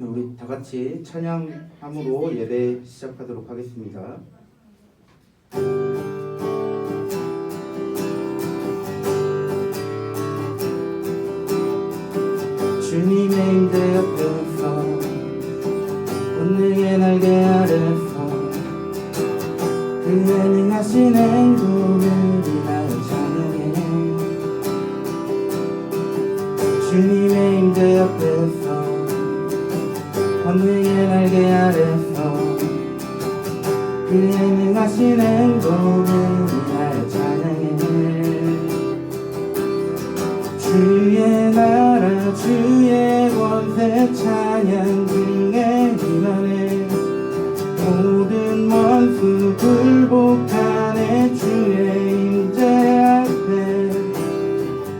우리 다 같이 찬양함으로 예배 시작하도록 하겠습니다. 주님의 임재 옆에서 본능의 날개 아래서 그 행하신 행동을 위하여 찬양해. 주님의 임재 옆에서 본능의 날개 아래서 그 행하신 행동을 위하여 찬양해. 주의 나라 주의 권세 찬양 중에 임하네. 모든 원수 굴복하네. 주의 임재 앞에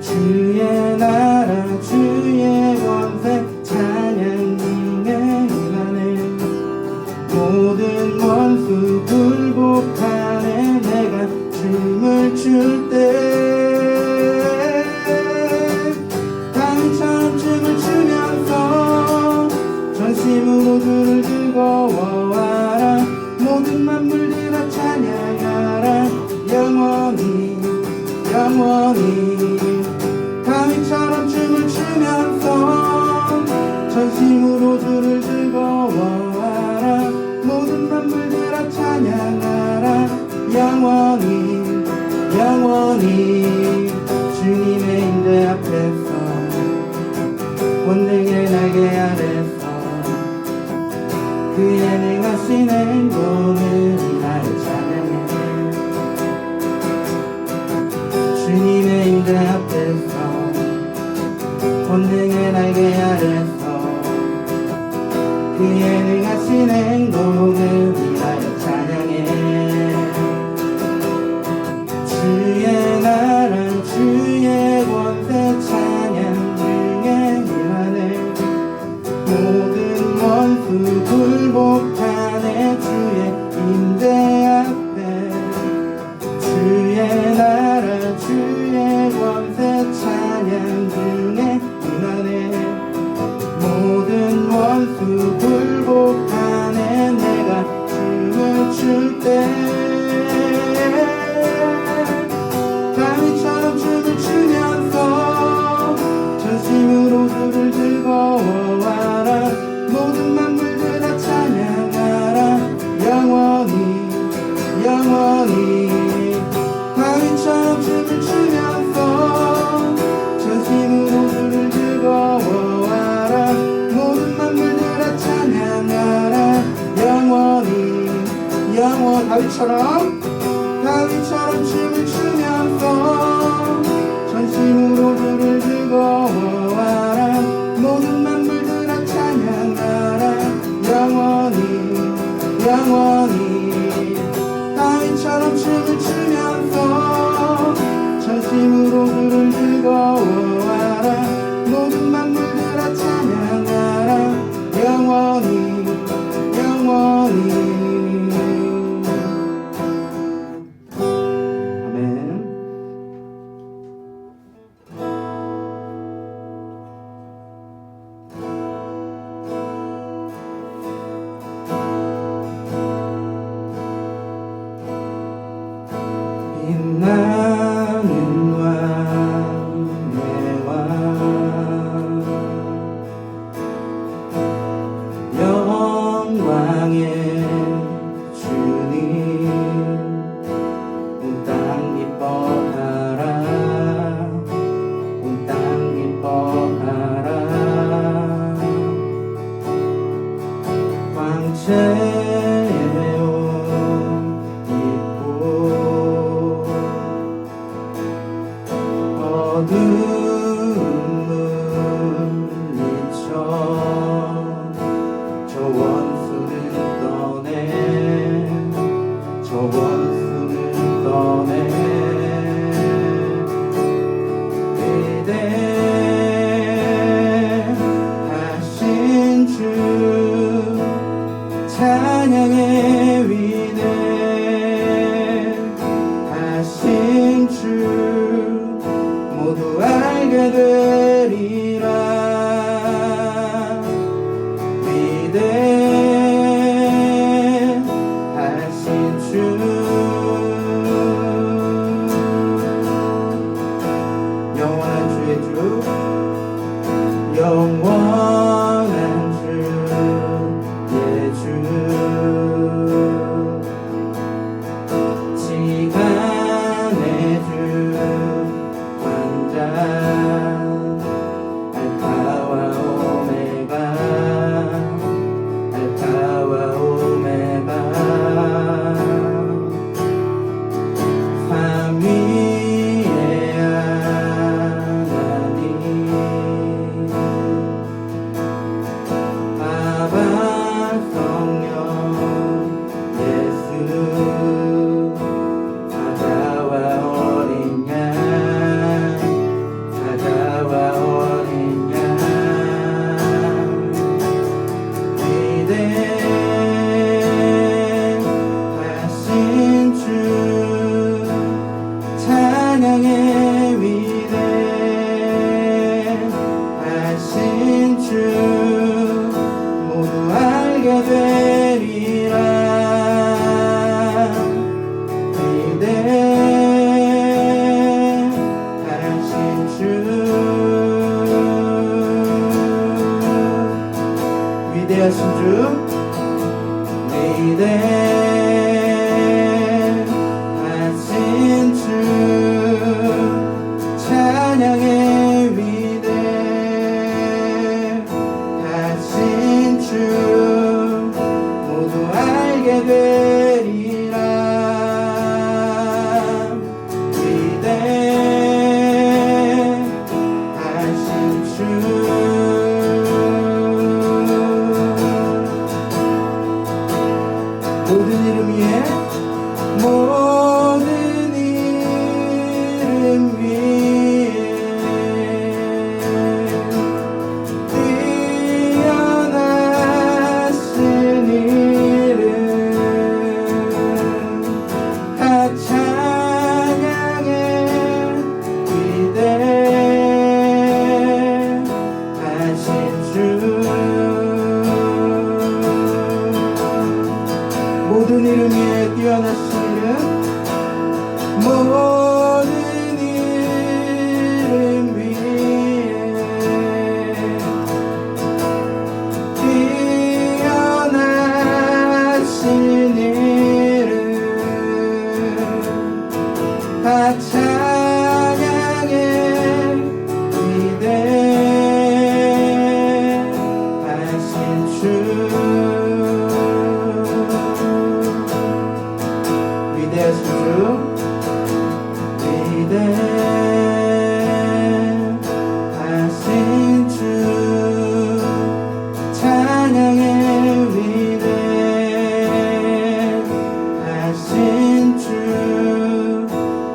주의 나라 주의 권세 찬양 중에 임하네. 모든 원수 굴복하네. 내가 춤을 출 때 춤을 추면서 전심으로 주를 즐거워하라. 모든 만물들아 찬양하라. 영원히 영원히 다윗처럼 춤을 추면서 전심으로 주를 즐거워하라. 모든 만물들아 찬양하라. 영원히 영원히 주님의 임재 앞에서 본능의 날개 아래서 그의 행하신 행동을 위하여 찬양해. 주님의 임재 앞에서 본능의 날개 아래서 그의 행하신 행동을 위하여 찬양해. 주의 나라 주의 권세 찬양 중에 임하네. 모든 원수 굴복하네. 주의 임재 앞에 주의 나라 주의 권세 찬양 중에 임하네. 모든 원수 굴복하네. 내가 춤을 출 때 다윗처럼 춤을 추면서 전심으로 주를 즐거워하라. 모든 만물들아 찬양하라. 영원히 영원히 다윗처럼 춤을 추면서 전심으로 주를 즐거워하라. 모든 만물들아 찬양하라. 영원히 영원 다윗처럼 춤을 추면서 전심으로 주를 즐거워하라. 모든 만물들아 찬양하라. 영원히 영원히 다윗처럼 춤을 추면서 전심으로 주를 즐거워하라. 모든 만물들아 찬양하라. 영원히 영원히. 빛나는 왕의 왕 영광의 주님 온 땅 기뻐하라. 온 땅 기뻐하라. 왕채 찬양의 위대하신 주 모두 알게 되리라. 위대하신 주 위대하신 주 위대하신 주 찬양의 위대하신 주 모두 알게 되리라. 위대하신 주 모든 이름 위에 모든 이름 위에 뛰어나신 이름 다 찬양의 위대하신 주 모든 이름 위에 뛰어나시는 모든 이름 위에 뛰어나신 이름 다 찬양의 위대하신 주 위대하신 주 위대하신 주 찬양의 위대하신 주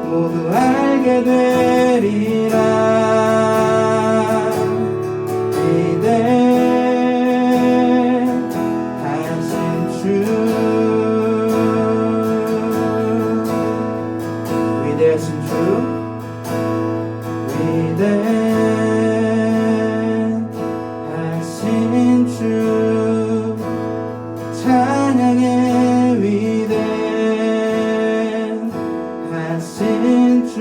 모두 알게 되리라. 위대하신 주 위대하신 주 위대하신 주 찬양의 위대하신 주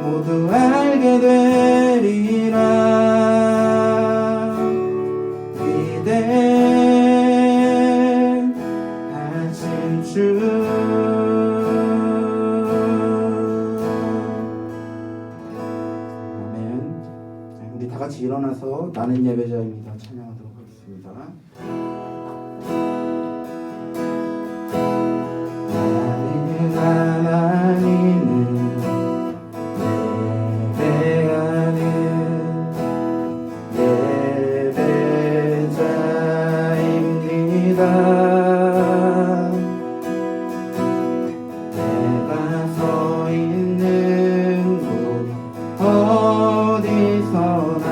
모두 알게 되리라. 위대하신 주 우리 다 같이 일어나서 나는 예배자입니다 찬양하도록 하겠습니다. 나는 하나님을 예배하는 예배자입니다. 내가 서 있는 곳 어디서나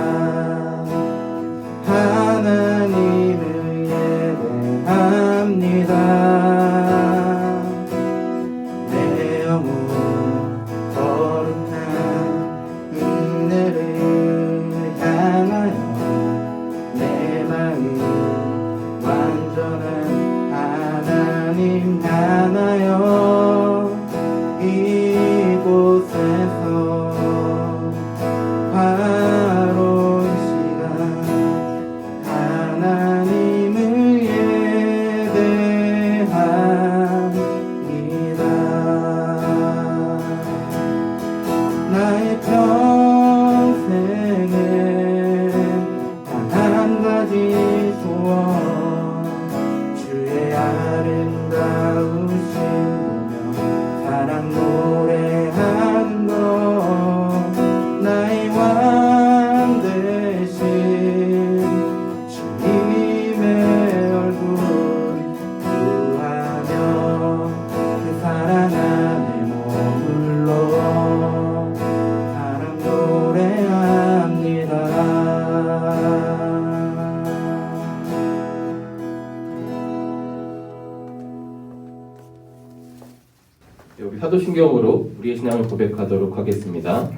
우리 사도신경으로 우리의 신앙을 고백하도록 하겠습니다.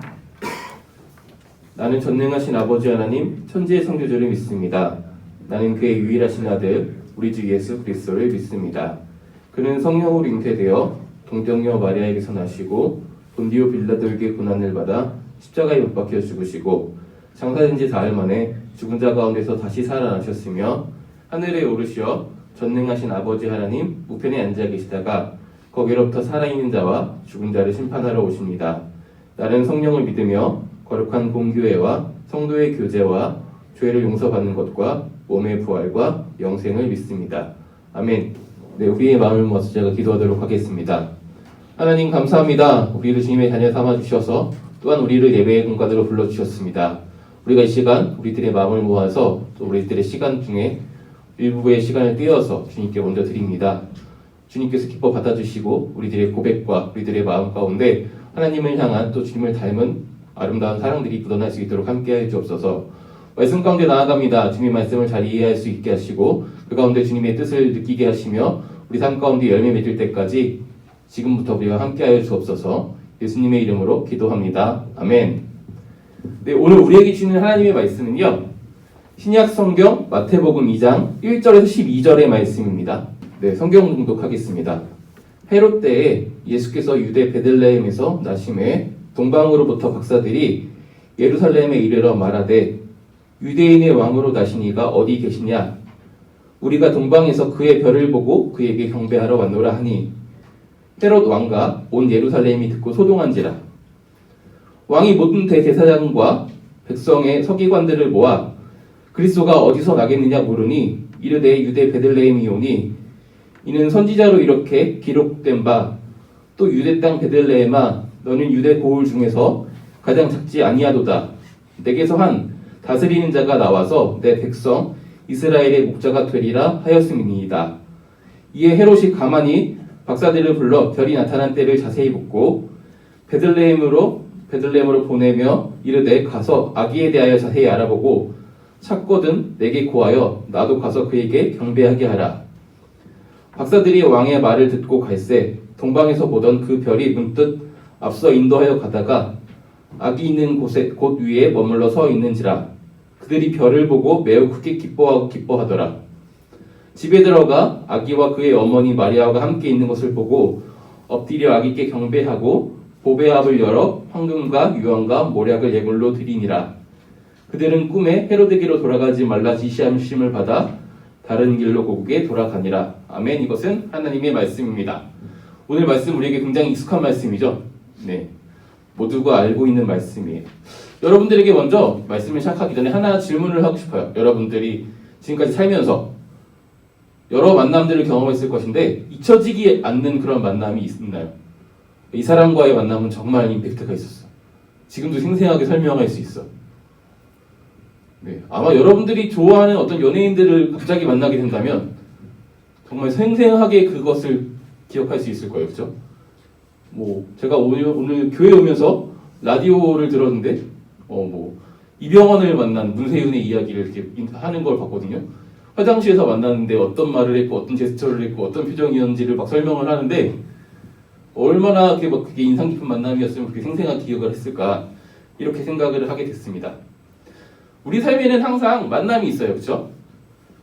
나는 전능하신 아버지 하나님 천지의 창조주를 믿습니다. 나는 그의 유일하신 아들 우리 주 예수 그리스도를 믿습니다. 그는 성령으로 잉태되어 동정녀 마리아에게서 나시고 본디오 빌라도에게 고난을 받아 십자가에 못 박혀 죽으시고 장사된 지 사흘 만에 죽은 자 가운데서 다시 살아나셨으며 하늘에 오르시어 전능하신 아버지 하나님 우편에 앉아 계시다가 거기로부터 살아있는 자와 죽은 자를 심판하러 오십니다. 나는 성령을 믿으며 거룩한 공교회와 성도의 교제와 죄를 용서받는 것과 몸의 부활과 영생을 믿습니다. 아멘. 네, 우리의 마음을 모아서 제가 기도하도록 하겠습니다. 하나님 감사합니다. 우리를 주님의 자녀 삼아주셔서 또한 우리를 예배의 공간으로 불러주셨습니다. 우리가 이 시간 우리들의 마음을 모아서 또 우리들의 시간 중에 일부의 시간을 떼어서 주님께 먼저 드립니다. 주님께서 기뻐 받아주시고 우리들의 고백과 우리들의 마음 가운데 하나님을 향한 또 주님을 닮은 아름다운 사랑들이 묻어날 수 있도록 함께하여 주옵소서. 말씀 가운데 나아갑니다. 주님의 말씀을 잘 이해할 수 있게 하시고 그 가운데 주님의 뜻을 느끼게 하시며 우리 삶 가운데 열매 맺을 때까지 지금부터 우리가 함께하여 주옵소서. 예수님의 이름으로 기도합니다. 아멘. 네, 오늘 우리에게 주는 하나님의 말씀은요, 신약 성경 마태복음 2장 1절에서 12절의 말씀입니다. 네, 성경 봉독하겠습니다. 헤롯 때에 예수께서 유대 베들레헴에서 나심에 동방으로부터 박사들이 예루살렘에 이르러 말하되 유대인의 왕으로 나신 이가 어디 계시냐? 우리가 동방에서 그의 별을 보고 그에게 경배하러 왔노라 하니 헤롯 왕과 온 예루살렘이 듣고 소동한지라. 왕이 모든 대제사장과 백성의 서기관들을 모아 그리스도가 어디서 나겠느냐 물으니 이르되 유대 베들레헴이 오니 이는 선지자로 이렇게 기록된 바 또 유대 땅 베들레헴아 너는 유대 고을 중에서 가장 작지 아니하도다. 내게서 한 다스리는 자가 나와서 내 백성 이스라엘의 목자가 되리라 하였음이니이다. 이에 헤롯이 가만히 박사들을 불러 별이 나타난 때를 자세히 묻고 베들레헴으로 보내며 이르되 가서 아기에 대하여 자세히 알아보고 찾거든 내게 고하여 나도 가서 그에게 경배하게 하라. 박사들이 왕의 말을 듣고 갈새 동방에서 보던 그 별이 문득 앞서 인도하여 가다가 아기 있는 곳 위에 머물러 서 있는지라. 그들이 별을 보고 매우 크게 기뻐하더라. 집에 들어가 아기와 그의 어머니 마리아가 함께 있는 것을 보고 엎드려 아기께 경배하고 보배압을 열어 황금과 유황과 모략을 예물로 드리니라. 그들은 꿈에 헤로데게로 돌아가지 말라 지시함을 받아 다른 길로 고국에 돌아가니라. 아멘. 이것은 하나님의 말씀입니다. 오늘 말씀 우리에게 굉장히 익숙한 말씀이죠. 네, 모두가 알고 있는 말씀이에요. 여러분들에게 먼저 말씀을 시작하기 전에 하나 질문을 하고 싶어요. 여러분들이 지금까지 살면서 여러 만남들을 경험했을 것인데 잊혀지지 않는 그런 만남이 있나요? 이 사람과의 만남은 정말 임팩트가 있었어. 지금도 생생하게 설명할 수 있어. 네, 아마 여러분들이 좋아하는 어떤 연예인들을 갑자기 만나게 된다면 정말 생생하게 그것을 기억할 수 있을 거예요. 그렇죠? 뭐 제가 오늘 교회 오면서 라디오를 들었는데 이병헌을 만난 문세윤의 이야기를 이렇게 하는 걸 봤거든요. 화장실에서 만났는데 어떤 말을 했고 어떤 제스처를 했고 어떤 표정이었는지를 막 설명을 하는데 얼마나 그게 인상 깊은 만남이었으면 그렇게 생생한 기억을 했을까 이렇게 생각을 하게 됐습니다. 우리 삶에는 항상 만남이 있어요. 그렇죠?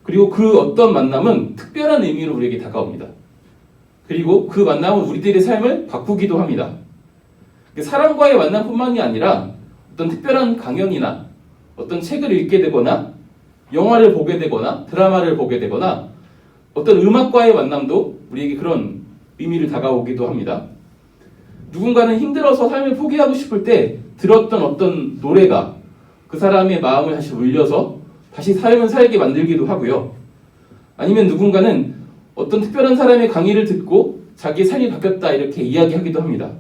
그리고 그 어떤 만남은 특별한 의미로 우리에게 다가옵니다. 그리고 그 만남은 우리들의 삶을 바꾸기도 합니다. 사람과의 만남뿐만이 아니라 어떤 특별한 강연이나 어떤 책을 읽게 되거나 영화를 보게 되거나 드라마를 보게 되거나 어떤 음악과의 만남도 우리에게 그런 의미를 다가오기도 합니다. 누군가는 힘들어서 삶을 포기하고 싶을 때 들었던 어떤 노래가 그 사람의 마음을 다시 울려서 다시 삶을 살게 만들기도 하고요. 아니면 누군가는 어떤 특별한 사람의 강의를 듣고 자기의 삶이 바뀌었다 이렇게 이야기하기도 합니다.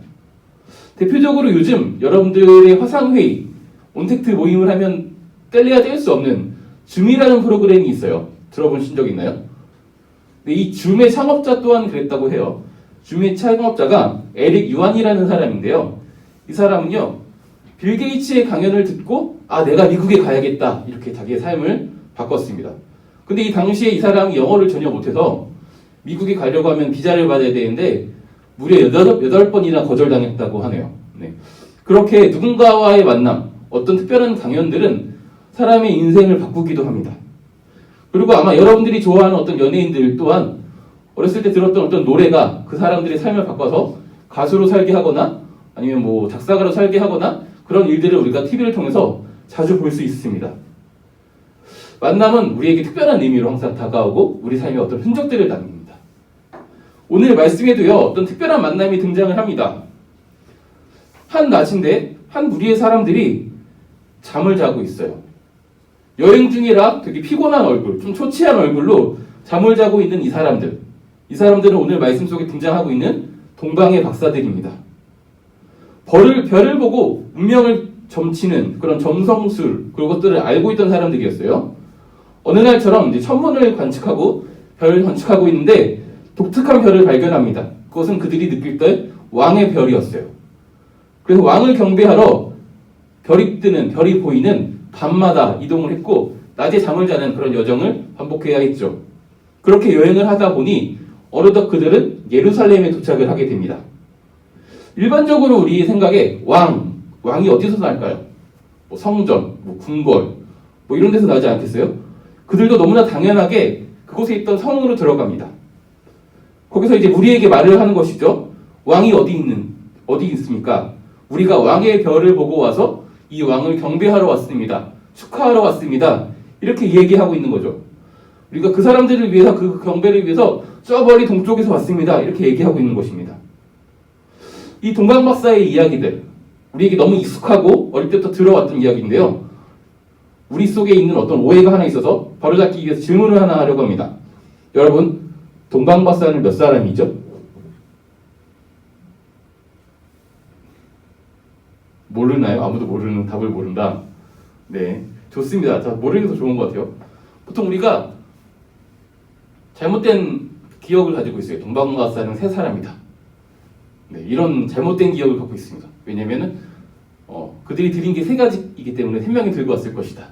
대표적으로 요즘 여러분들의 화상회의, 온택트 모임을 하면 뗄래야 뗄 수 없는 줌이라는 프로그램이 있어요. 들어보신 적 있나요? 근데 이 줌의 창업자 또한 그랬다고 해요. 줌의 창업자가 에릭 유안이라는 사람인데요. 이 사람은요, 빌 게이츠의 강연을 듣고 내가 미국에 가야겠다 이렇게 자기의 삶을 바꿨습니다. 근데 이 당시에 이 사람이 영어를 전혀 못해서 미국에 가려고 하면 비자를 받아야 되는데 무려 8번이나 거절당했다고 하네요. 네. 그렇게 누군가와의 만남, 어떤 특별한 강연들은 사람의 인생을 바꾸기도 합니다. 그리고 아마 여러분들이 좋아하는 어떤 연예인들 또한 어렸을 때 들었던 어떤 노래가 그 사람들의 삶을 바꿔서 가수로 살게 하거나 아니면 뭐 작사가로 살게 하거나 그런 일들을 우리가 TV를 통해서 자주 볼 수 있습니다. 만남은 우리에게 특별한 의미로 항상 다가오고 우리 삶에 어떤 흔적들을 남깁니다. 오늘 말씀에도요, 어떤 특별한 만남이 등장을 합니다. 한 낮인데 한 무리의 사람들이 잠을 자고 있어요. 여행 중이라 되게 피곤한 얼굴, 좀 초췌한 얼굴로 잠을 자고 있는 이 사람들은 오늘 말씀 속에 등장하고 있는 동방의 박사들입니다. 별을 보고 운명을 점치는 그런 점성술 그런 것들을 알고 있던 사람들이었어요. 어느 날처럼 이제 천문을 관측하고 별을 관측하고 있는데 독특한 별을 발견합니다. 그것은 그들이 느낄 때 왕의 별이었어요. 그래서 왕을 경배하러 별이 보이는 밤마다 이동을 했고 낮에 잠을 자는 그런 여정을 반복해야 했죠. 그렇게 여행을 하다 보니 어느덧 그들은 예루살렘에 도착을 하게 됩니다. 일반적으로 우리 생각에 왕이 어디서 날까요? 뭐 성전, 뭐 궁궐, 뭐 이런 데서 나지 않겠어요? 그들도 너무나 당연하게 그곳에 있던 성으로 들어갑니다. 거기서 이제 우리에게 말을 하는 것이죠. 왕이 어디 있습니까? 우리가 왕의 별을 보고 와서 이 왕을 경배하러 왔습니다. 축하하러 왔습니다. 이렇게 얘기하고 있는 거죠. 우리가 그 사람들을 위해서 그 경배를 위해서 저 멀리 동쪽에서 왔습니다. 이렇게 얘기하고 있는 것입니다. 이 동방박사의 이야기들 우리에게 너무 익숙하고 어릴 때부터 들어왔던 이야기인데요. 우리 속에 있는 어떤 오해가 하나 있어서 바로잡기 위해서 질문을 하나 하려고 합니다. 여러분, 동방박사는 몇 사람이죠? 모르나요? 아무도 모르는 답을 모른다. 네, 좋습니다. 자, 모르는 게 더 좋은 것 같아요. 보통 우리가 잘못된 기억을 가지고 있어요. 동방박사는 3사람이다. 네, 이런 잘못된 기억을 갖고 있습니다. 왜냐면은 그들이 드린 게 3가지이기 때문에 3명이 들고 왔을 것이다.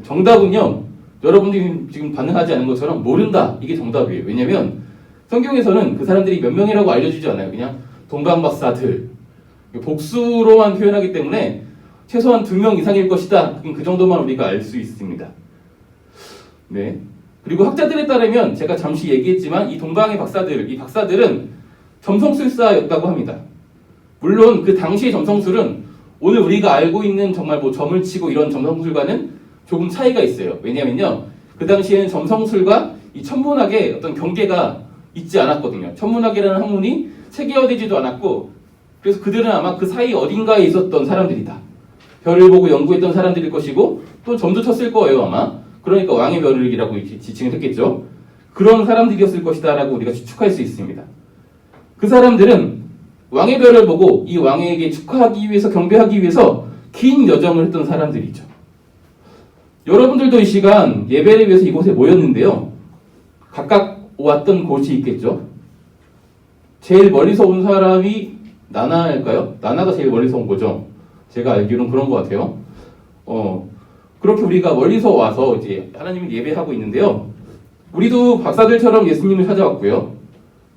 정답은요, 여러분들이 지금 반응하지 않은 것처럼 모른다. 이게 정답이에요. 왜냐면 성경에서는 그 사람들이 몇 명이라고 알려주지 않아요. 그냥 동방박사들. 복수로만 표현하기 때문에 최소한 2명 이상일 것이다. 그 정도만 우리가 알 수 있습니다. 네. 그리고 학자들에 따르면 제가 잠시 얘기했지만 이 동방의 박사들은 점성술사였다고 합니다. 물론 그 당시의 점성술은 오늘 우리가 알고 있는 정말 뭐 점을 치고 이런 점성술과는 조금 차이가 있어요. 왜냐면요, 그 당시에는 점성술과 이 천문학의 어떤 경계가 있지 않았거든요. 천문학이라는 학문이 체계화되지도 않았고, 그래서 그들은 아마 그 사이 어딘가에 있었던 사람들이다. 별을 보고 연구했던 사람들일 것이고 또 점도 쳤을 거예요 아마. 그러니까 왕의 별이라고 지칭을 했겠죠. 그런 사람들이었을 것이다 라고 우리가 추측할 수 있습니다. 그 사람들은 왕의 별을 보고 이 왕에게 축하하기 위해서 경배하기 위해서 긴 여정을 했던 사람들이죠. 여러분들도 이 시간 예배를 위해서 이곳에 모였는데요. 각각 왔던 곳이 있겠죠. 제일 멀리서 온 사람이 나나일까요? 나나가 제일 멀리서 온 거죠. 제가 알기로는 그런 것 같아요. 그렇게 우리가 멀리서 와서 이제 하나님을 예배하고 있는데요. 우리도 박사들처럼 예수님을 찾아왔고요.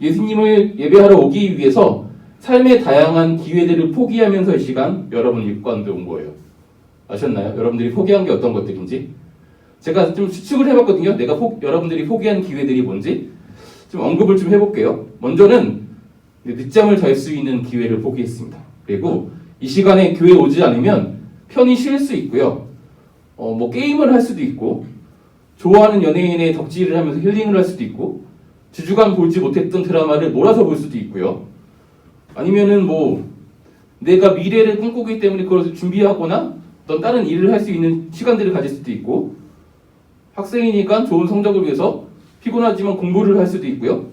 예수님을 예배하러 오기 위해서 삶의 다양한 기회들을 포기하면서 이 시간 여러분 일관돼 온 거예요. 아셨나요? 여러분들이 포기한 게 어떤 것들인지. 제가 좀 추측을 해봤거든요. 여러분들이 포기한 기회들이 뭔지 좀 언급을 좀 해볼게요. 먼저는 늦잠을 잘 수 있는 기회를 포기했습니다. 그리고 이 시간에 교회 오지 않으면 편히 쉴 수 있고요. 뭐 게임을 할 수도 있고, 좋아하는 연예인의 덕질을 하면서 힐링을 할 수도 있고, 주주간 보지 못했던 드라마를 몰아서 볼 수도 있고요. 아니면은 뭐 내가 미래를 꿈꾸기 때문에 그것을 준비하거나 어떤 다른 일을 할 수 있는 시간들을 가질 수도 있고, 학생이니까 좋은 성적을 위해서 피곤하지만 공부를 할 수도 있고요.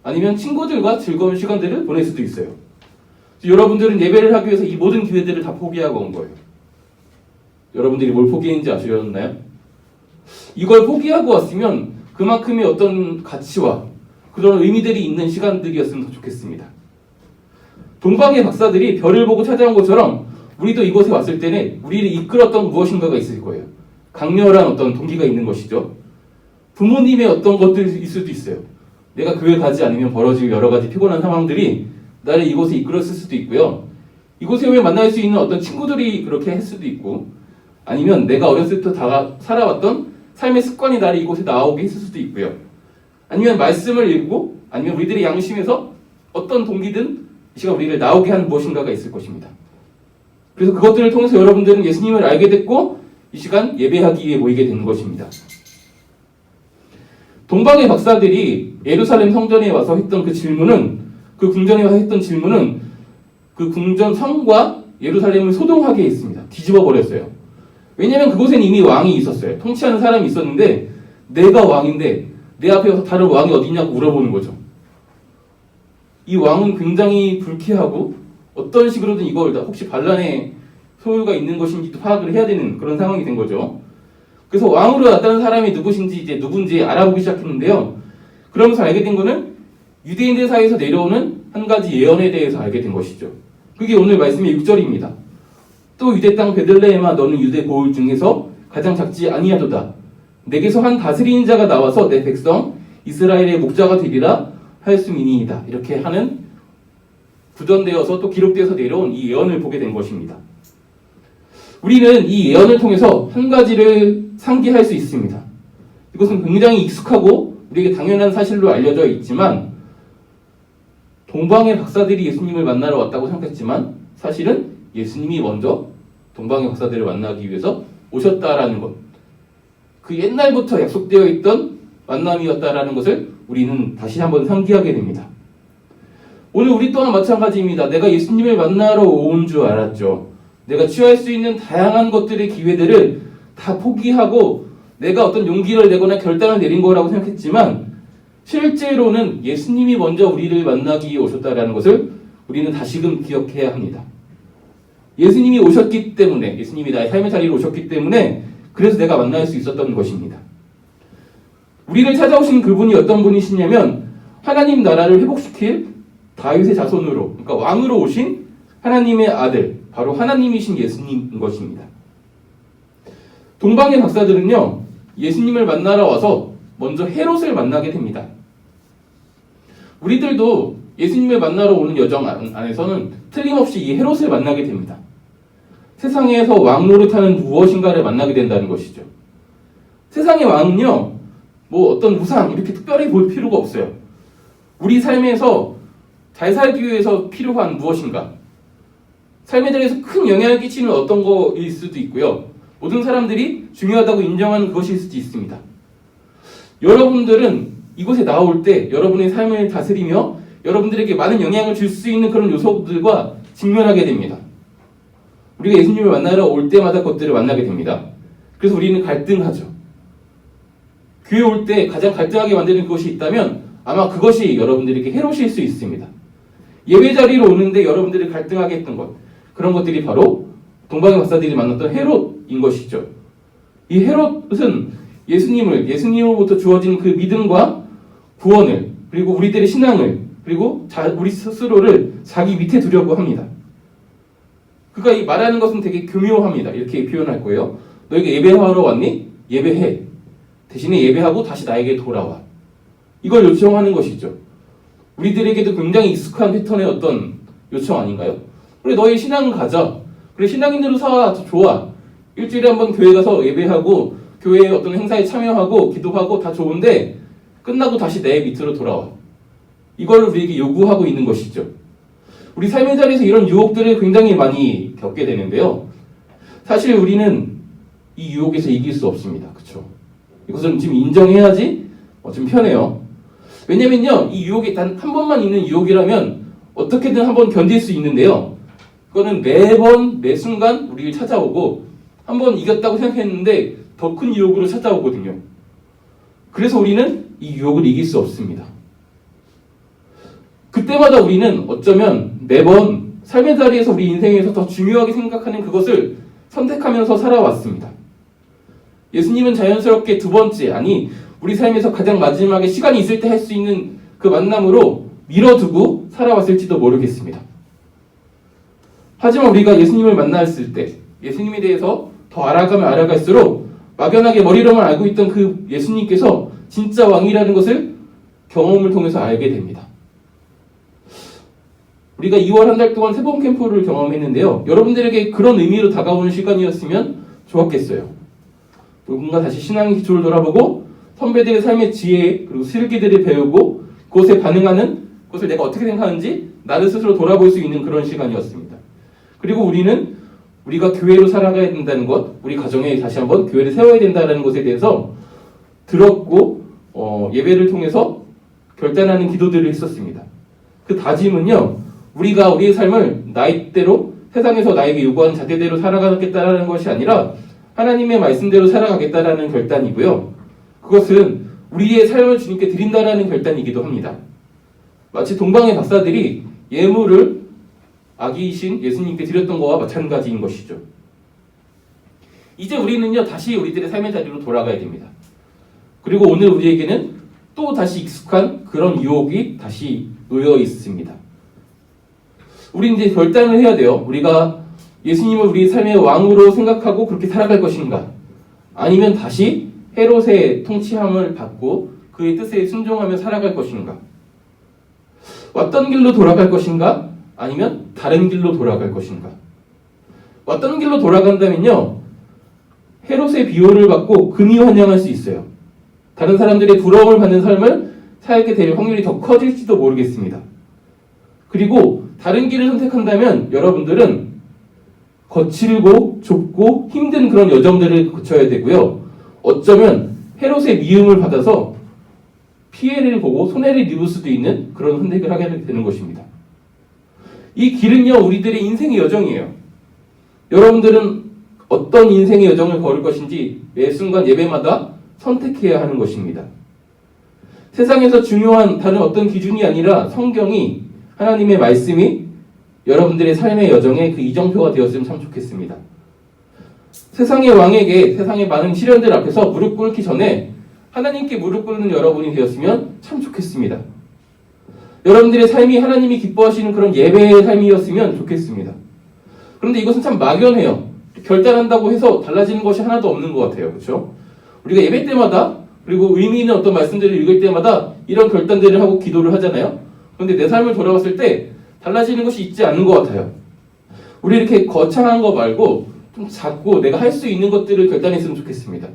아니면 친구들과 즐거운 시간들을 보낼 수도 있어요. 여러분들은 예배를 하기 위해서 이 모든 기회들을 다 포기하고 온 거예요. 여러분들이 뭘 포기했는지 아시겠나요? 이걸 포기하고 왔으면 그만큼의 어떤 가치와 그런 의미들이 있는 시간들이었으면 더 좋겠습니다. 동방의 박사들이 별을 보고 찾아온 것처럼 우리도 이곳에 왔을 때는 우리를 이끌었던 무엇인가가 있을 거예요. 강렬한 어떤 동기가 있는 것이죠. 부모님의 어떤 것들일 수도 있어요. 내가 교회 가지 않으면 벌어질 여러 가지 피곤한 상황들이 나를 이곳에 이끌었을 수도 있고요. 이곳에 오면 만날 수 있는 어떤 친구들이 그렇게 할 수도 있고, 아니면 내가 어렸을 때 살아왔던 삶의 습관이 나를 이곳에 나오게 했을 수도 있고요. 아니면 말씀을 읽고, 아니면 우리들의 양심에서 어떤 동기든 이 시간 우리를 나오게 하는 무엇인가가 있을 것입니다. 그래서 그것들을 통해서 여러분들은 예수님을 알게 됐고 이 시간 예배하기 위해 모이게 된 것입니다. 동방의 박사들이 예루살렘 성전에 와서 했던 그 질문은, 그 궁전에 와서 했던 질문은 그 궁전 성과 예루살렘을 소동하게 했습니다. 뒤집어 버렸어요. 왜냐하면 그곳엔 이미 왕이 있었어요. 통치하는 사람이 있었는데 내가 왕인데 내 앞에 와서 다른 왕이 어디냐고 물어보는 거죠. 이 왕은 굉장히 불쾌하고 어떤 식으로든 이걸 혹시 반란의 소유가 있는 것인지도 파악을 해야 되는 그런 상황이 된 거죠. 그래서 왕으로 나타난 사람이 누군지 알아보기 시작했는데요. 그러면서 알게 된 거는 유대인들 사이에서 내려오는 한 가지 예언에 대해서 알게 된 것이죠. 그게 오늘 말씀의 6절입니다. 또 유대 땅 베들레헴아 너는 유대 고을 중에서 가장 작지 아니하도다. 내게서 한 다스리는 자가 나와서 내 백성 이스라엘의 목자가 되리라 하였음이니이다. 이렇게 하는 구전되어서 또 기록되어서 내려온 이 예언을 보게 된 것입니다. 우리는 이 예언을 통해서 한 가지를 상기할 수 있습니다. 이것은 굉장히 익숙하고 우리에게 당연한 사실로 알려져 있지만 동방의 박사들이 예수님을 만나러 왔다고 생각했지만 사실은 예수님이 먼저 동방의 박사들을 만나기 위해서 오셨다라는 것, 그 옛날부터 약속되어 있던 만남이었다라는 것을 우리는 다시 한번 상기하게 됩니다. 오늘 우리 또한 마찬가지입니다. 내가 예수님을 만나러 온 줄 알았죠. 내가 취할 수 있는 다양한 것들의 기회들을 다 포기하고 내가 어떤 용기를 내거나 결단을 내린 거라고 생각했지만 실제로는 예수님이 먼저 우리를 만나기 위해 오셨다라는 것을 우리는 다시금 기억해야 합니다. 예수님이 오셨기 때문에, 예수님이 나의 삶의 자리로 오셨기 때문에 그래서 내가 만날 수 있었던 것입니다. 우리를 찾아오신 그분이 어떤 분이시냐면 하나님 나라를 회복시킬 다윗의 자손으로, 그러니까 왕으로 오신 하나님의 아들, 바로 하나님이신 예수님인 것입니다. 동방의 박사들은요, 예수님을 만나러 와서 먼저 헤롯을 만나게 됩니다. 우리들도 예수님을 만나러 오는 여정 안에서는 틀림없이 이 헤롯을 만나게 됩니다. 세상에서 왕 노릇하는 무엇인가를 만나게 된다는 것이죠. 세상의 왕은요, 뭐 어떤 우상 이렇게 특별히 볼 필요가 없어요. 우리 삶에서 잘 살기 위해서 필요한 무엇인가, 삶에 대해서 큰 영향을 끼치는 어떤 거일 수도 있고요. 모든 사람들이 중요하다고 인정하는 그것일 수도 있습니다. 여러분들은 이곳에 나올 때 여러분의 삶을 다스리며 여러분들에게 많은 영향을 줄 수 있는 그런 요소들과 직면하게 됩니다. 우리가 예수님을 만나러 올 때마다 그것들을 만나게 됩니다. 그래서 우리는 갈등하죠. 교회 올 때 가장 갈등하게 만드는 그것이 있다면 아마 그것이 여러분들에게 해로실 수 있습니다. 예배 자리로 오는데 여러분들이 갈등하게 했던 것, 그런 것들이 바로 동방의 박사들이 만났던 헤롯인 것이죠. 이 헤롯은 예수님으로부터 주어진 그 믿음과 구원을, 그리고 우리들의 신앙을, 그리고 우리 스스로를 자기 밑에 두려고 합니다. 그가 말하는 것은 되게 교묘합니다. 이렇게 표현할 거예요. 너에게 예배하러 왔니? 예배해. 대신에 예배하고 다시 나에게 돌아와. 이걸 요청하는 것이죠. 우리들에게도 굉장히 익숙한 패턴의 어떤 요청 아닌가요? 그래, 너의 신앙 가져. 그래, 신앙인으로 살아. 좋아. 일주일에 한번 교회 가서 예배하고 교회의 어떤 행사에 참여하고 기도하고 다 좋은데 끝나고 다시 내 밑으로 돌아와. 이걸 우리에게 요구하고 있는 것이죠. 우리 삶의 자리에서 이런 유혹들을 굉장히 많이 겪게 되는데요. 사실 우리는 이 유혹에서 이길 수 없습니다. 그렇죠? 이것은 지금 인정해야지 좀 편해요. 왜냐면요, 이 유혹이 단 한 번만 있는 유혹이라면 어떻게든 한번 견딜 수 있는데요. 그거는 매번 매 순간 우리를 찾아오고 한 번 이겼다고 생각했는데 더 큰 유혹으로 찾아오거든요. 그래서 우리는 이 유혹을 이길 수 없습니다. 그때마다 우리는 어쩌면 매번 삶의 자리에서 우리 인생에서 더 중요하게 생각하는 그것을 선택하면서 살아왔습니다. 예수님은 자연스럽게 두 번째, 아니 우리 삶에서 가장 마지막에 시간이 있을 때 할 수 있는 그 만남으로 밀어두고 살아왔을지도 모르겠습니다. 하지만 우리가 예수님을 만났을 때 예수님에 대해서 더 알아가면 알아갈수록 막연하게 머리로만 알고 있던 그 예수님께서 진짜 왕이라는 것을 경험을 통해서 알게 됩니다. 우리가 2월 한 달 동안 세번 캠프를 경험했는데요. 여러분들에게 그런 의미로 다가오는 시간이었으면 좋았겠어요. 누군가 다시 신앙의 기초를 돌아보고 선배들의 삶의 지혜 그리고 슬기들을 배우고 그것에 반응하는 것을 내가 어떻게 생각하는지 나를 스스로 돌아볼 수 있는 그런 시간이었습니다. 그리고 우리가 교회로 살아가야 된다는 것, 우리 가정에 다시 한번 교회를 세워야 된다는 것에 대해서 들었고 예배를 통해서 결단하는 기도들을 했었습니다. 그 다짐은요, 우리가 우리의 삶을 나이대로 세상에서 나에게 요구하는 잣대대로 살아가겠다라는 것이 아니라 하나님의 말씀대로 살아가겠다라는 결단이고요. 그것은 우리의 삶을 주님께 드린다라는 결단이기도 합니다. 마치 동방의 박사들이 예물을 아기이신 예수님께 드렸던 것과 마찬가지인 것이죠. 이제 우리는요, 다시 우리들의 삶의 자리로 돌아가야 됩니다. 그리고 오늘 우리에게는 또 다시 익숙한 그런 유혹이 다시 놓여 있습니다. 우리 이제 결단을 해야 돼요. 우리가 예수님을 우리 삶의 왕으로 생각하고 그렇게 살아갈 것인가? 아니면 다시 헤롯의 통치함을 받고 그의 뜻에 순종하며 살아갈 것인가? 왔던 길로 돌아갈 것인가? 아니면 다른 길로 돌아갈 것인가? 왔던 길로 돌아간다면요, 헤롯의 비호를 받고 금이 환영할 수 있어요. 다른 사람들의 부러움을 받는 삶을 살게 될 확률이 더 커질지도 모르겠습니다. 그리고 다른 길을 선택한다면 여러분들은 거칠고 좁고 힘든 그런 여정들을 거쳐야 되고요. 어쩌면 헤롯의 미움을 받아서 피해를 보고 손해를 입을 수도 있는 그런 선택을 하게 되는 것입니다. 이 길은요, 우리들의 인생의 여정이에요. 여러분들은 어떤 인생의 여정을 걸을 것인지 매 순간 예배마다 선택해야 하는 것입니다. 세상에서 중요한 다른 어떤 기준이 아니라 성경이, 하나님의 말씀이 여러분들의 삶의 여정에 그 이정표가 되었으면 참 좋겠습니다. 세상의 왕에게 세상의 많은 시련들 앞에서 무릎 꿇기 전에 하나님께 무릎 꿇는 여러분이 되었으면 참 좋겠습니다. 여러분들의 삶이 하나님이 기뻐하시는 그런 예배의 삶이었으면 좋겠습니다. 그런데 이것은 참 막연해요. 결단한다고 해서 달라지는 것이 하나도 없는 것 같아요. 그렇죠? 우리가 예배 때마다 그리고 의미 있는 어떤 말씀들을 읽을 때마다 이런 결단들을 하고 기도를 하잖아요. 그런데 내 삶을 돌아봤을 때 달라지는 것이 있지 않는 것 같아요. 우리 이렇게 거창한 거 말고 좀 작고 내가 할 수 있는 것들을 결단했으면 좋겠습니다.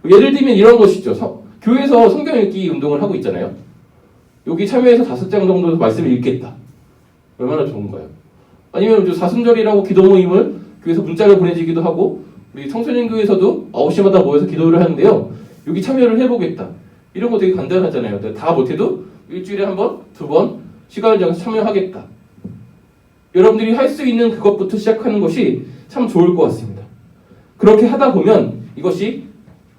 예를 들면 이런 것이죠. 교회에서 성경 읽기 운동을 하고 있잖아요. 여기 참여해서 5장 정도 말씀을 읽겠다. 얼마나 좋은가요? 아니면 사순절이라고 기도 모임을 교회에서 문자를 보내주기도 하고, 우리 청소년 교회에서도 9시마다 모여서 기도를 하는데요. 여기 참여를 해보겠다. 이런 거 되게 간단하잖아요. 다 못해도 일주일에 한 번, 2번 시간을 정해서 참여하겠다. 여러분들이 할 수 있는 그것부터 시작하는 것이 참 좋을 것 같습니다. 그렇게 하다 보면 이것이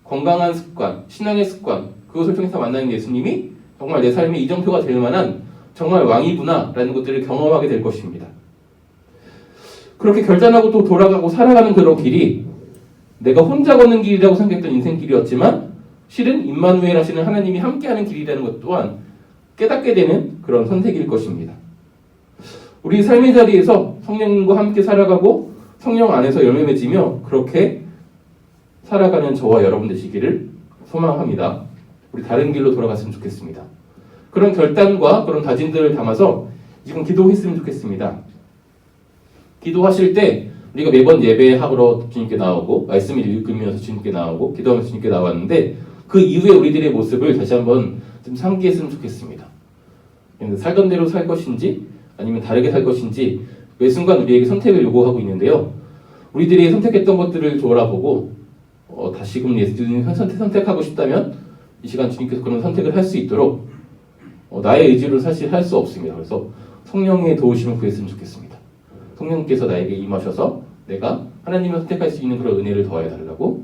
건강한 습관, 신앙의 습관, 그것을 통해서 만나는 예수님이 정말 내 삶의 이정표가 될 만한 정말 왕이구나 라는 것들을 경험하게 될 것입니다. 그렇게 결단하고 또 돌아가고 살아가는 그런 길이 내가 혼자 걷는 길이라고 생각했던 인생길이었지만 실은 임마누엘 하시는 하나님이 함께하는 길이라는 것 또한 깨닫게 되는 그런 선택일 것입니다. 우리 삶의 자리에서 성령님과 함께 살아가고 성령 안에서 열매 맺으며 그렇게 살아가는 저와 여러분 되시기를 소망합니다. 우리 다른 길로 돌아갔으면 좋겠습니다. 그런 결단과 그런 다짐들을 담아서 지금 기도했으면 좋겠습니다. 기도하실 때 우리가 매번 예배하러 주님께 나오고 말씀을 읽으면서 주님께 나오고 기도하면서 주님께 나왔는데 그 이후에 우리들의 모습을 다시 한번 좀 상기했으면 좋겠습니다. 살던 대로 살 것인지 아니면 다르게 살 것인지 매 순간 우리에게 선택을 요구하고 있는데요. 우리들이 선택했던 것들을 돌아보고 다시금 예수님 선택하고 싶다면 이 시간 주님께서 그런 선택을 할 수 있도록 나의 의지로 사실 할 수 없습니다. 그래서 성령의 도우심을 구했으면 좋겠습니다. 성령께서 나에게 임하셔서 내가 하나님을 선택할 수 있는 그런 은혜를 더하여 달라고,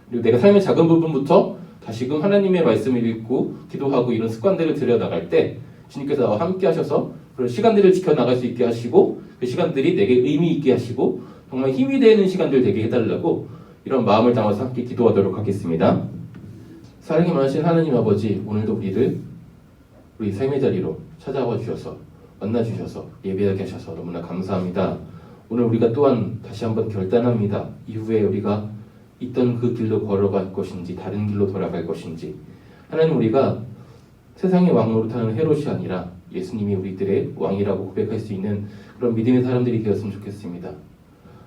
그리고 내가 삶의 작은 부분부터 다시금 하나님의 말씀을 읽고 기도하고 이런 습관들을 들여나갈 때 주님께서 나와 함께 하셔서 그런 시간들을 지켜나갈 수 있게 하시고 그 시간들이 내게 의미 있게 하시고 정말 힘이 되는 시간들 되게 해달라고 이런 마음을 담아서 함께 기도하도록 하겠습니다. 사랑이 많으신 하나님 아버지, 오늘도 우리 삶의 자리로 찾아와 주셔서 만나 주셔서 예배하게 하셔서 너무나 감사합니다. 오늘 우리가 또한 다시 한번 결단합니다. 이후에 우리가 있던 그 길로 걸어갈 것인지 다른 길로 돌아갈 것인지, 하나님 우리가 세상의 왕 노릇하는 헤롯이 아니라 예수님이 우리들의 왕이라고 고백할 수 있는 그런 믿음의 사람들이 되었으면 좋겠습니다.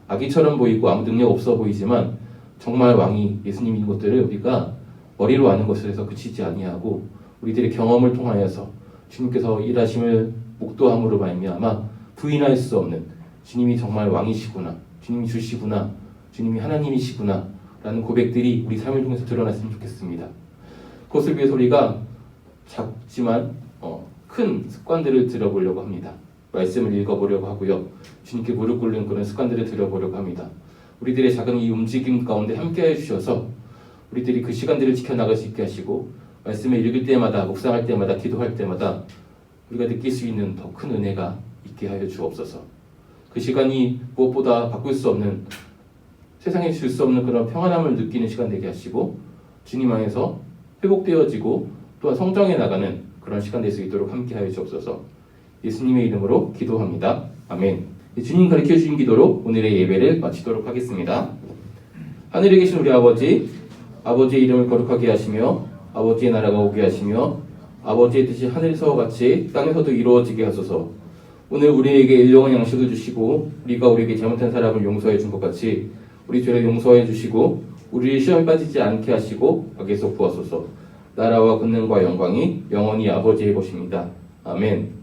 아기처럼 보이고 아무 능력 없어 보이지만 정말 왕이 예수님인 것들을 우리가 머리로 아는 것에서 그치지 아니하고 우리들의 경험을 통하여서 주님께서 일하심을 목도함으로 말미암아 부인할 수 없는 주님이 정말 왕이시구나, 주님이 주시구나, 주님이 하나님이시구나 라는 고백들이 우리 삶을 통해서 드러났으면 좋겠습니다. 그것을 위해서 우리가 작지만 큰 습관들을 들여보려고 합니다. 말씀을 읽어보려고 하고요. 주님께 무릎 꿇는 그런 습관들을 들여보려고 합니다. 우리들의 작은 이 움직임 가운데 함께해 주셔서 우리들이 그 시간들을 지켜나갈 수 있게 하시고 말씀을 읽을 때마다, 묵상할 때마다, 기도할 때마다 우리가 느낄 수 있는 더 큰 은혜가 있게 하여 주옵소서. 그 시간이 무엇보다 바꿀 수 없는, 세상에 줄 수 없는 그런 평안함을 느끼는 시간 되게 하시고 주님 안에서 회복되어지고 또한 성장해 나가는 그런 시간 될 수 있도록 함께 하여 주옵소서. 예수님의 이름으로 기도합니다. 아멘. 주님 가르쳐 주신 기도로 오늘의 예배를 마치도록 하겠습니다. 하늘에 계신 우리 아버지, 아버지의 이름을 거룩하게 하시며 아버지의 나라가 오게 하시며 아버지의 뜻이 하늘에서와 같이 땅에서도 이루어지게 하소서. 오늘 우리에게 일용할 양식을 주시고 우리가 우리에게 잘못한 사람을 용서해 준 것 같이 우리 죄를 용서해 주시고 우리를 시험에 빠지지 않게 하시고 악에서 구하소서. 나라와 권능과 영광이 영원히 아버지의 것입니다. 아멘.